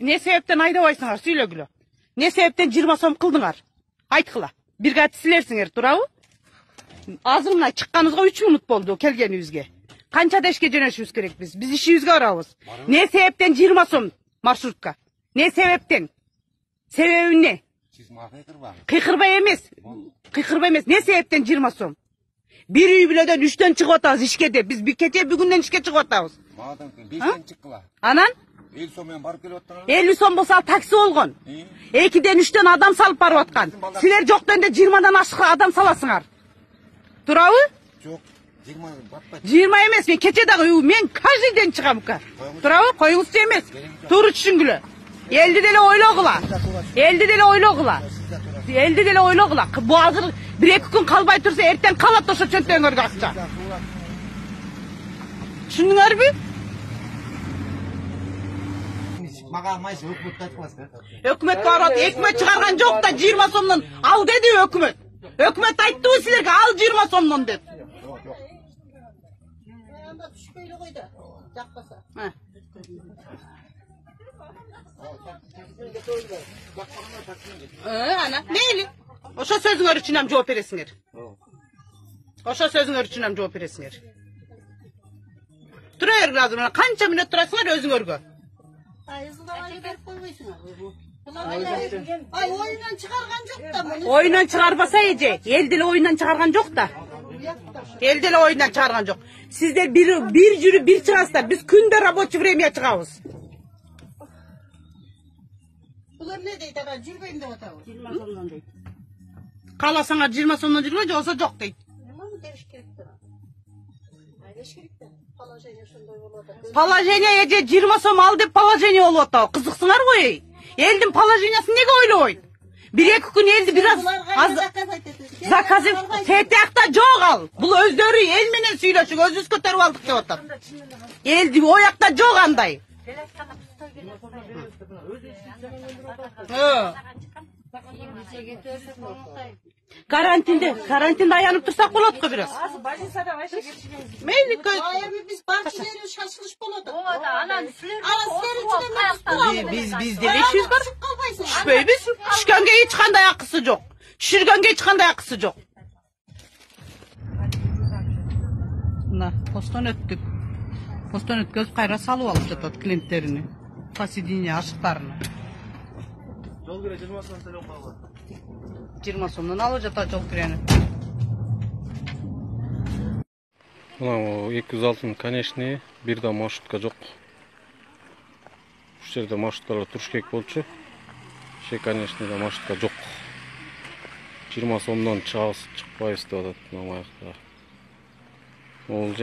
Ne sebepten aydabайсыңар, сүйлөгүлө. Ne sebepten 20 сом кылдыңар? Айткыла. Бир кат силерсиңер, туурабы? Азырына чыкканыбызга 3 минут болду келгенибизге. Канчада ишке жөнөшүбүз керек биз? Биз ишибизге барабыз. Ne sebepten 20 сом маршрутка? Ne sebepten? Себеби не? Кыйкырбай эмес. Кыйкырбай эмес. Ne sebepten 20 сом? Bir үй бүлөдөн 3төн чыгып атабыз ишкеде. Биз кече бүгүндөн ишке чыгып атабыз. 5тен чыккыла. Анан 50 сом менен барып келип аттыңар. 50 сом болсо такси болгон. 2ден 3төн адам салып барып аткан. Силер жоктон да 20дан ашык адам саласыңар. Туурабы? Жок, 20 батпайт. 20 эмес, мен кече дагы мен каждый день чыгам ка. Туурабы? Коюңузчу эмес. Туура түшүнгүлө. Элди деле ойлогула. Элди деле ойлогула. Элди деле ойлогула. Бу азыр 1-2 күн калбай турса, эртең калат ошо чөнтөңөргө акча. Түшүндүңөрбү? Мага алмайсың, өкмөткө айткыласың. Өкмөт барат, өкмөт чыгарган жок да 20 сомдон ал деди өкмөт. Өкмөт айттыбы силерге ал 20 сомдон деп. Анда түшпөйлү кой да. Жакпаса. Ана, мейли. Ошо сөзүңөр үчүн ham жооп бересиңер. Ошо сөзүңөр үчүн ham жооп бересиңер. Тура бер азыр, канча мүнөт турасыңар өзүңөргө? Айызгабай берип койбойсуңар. Ай, оюнан чыгарган жок да муну. Оюнан чыгарбаса эже, эл деле оюнан чыгарган жок да. Эл деле оюнан чыгарган жок. Сиздер бир жүрүп бир чыгасыздар, биз күндө рабочий время чыгабыз. Булар не дейт ага, жүрбөйм деп атабы? 20 сомдон дейт. Кааласаңар 20 сомдон жүргүлө, же болсо жок дейт. Нема бериш керек да. Бериш керек да. Положение ошондой болуп атат. Положение эже 20 сом ал деп положение болуп атабы. Кызыксыңар го. Элдин положениясын неге ойлобойт? 1-2 күн элди бир аз заказ сетиакта жок ал. Бул өздөрү эл менен сүйлөшүп, өзүбүз көтөрүп алдык деп атат. Элди оякта жок андай. Карантинде аянып турсак болот го бир аз. Больницадан айша келишкен. Мейли Эми биз барчылары шашылыш болот. Анан силер биз деле ишибиз бар. Түшпөйбүз. Түшкөнгө эч кандай акысы жок. Түшүргөнгө эч кандай акысы жок. Мына постон өттүк. Постон өткөзүп кайра салып алып жатат клиенттерини. Посидение ашыктарына. Жол кире 20 сом төлөп калган. 20 сомдон алып жатат жол кирени. Мына 206-ын конечный, бир да маршрутка жок. Ушул жерде маршруткалар туруш керек болчу. Ше конечныйда маршрутка жок. 20 сомдон чыгабыз, чыкпайбыз деп атат мына аякта. Ол жер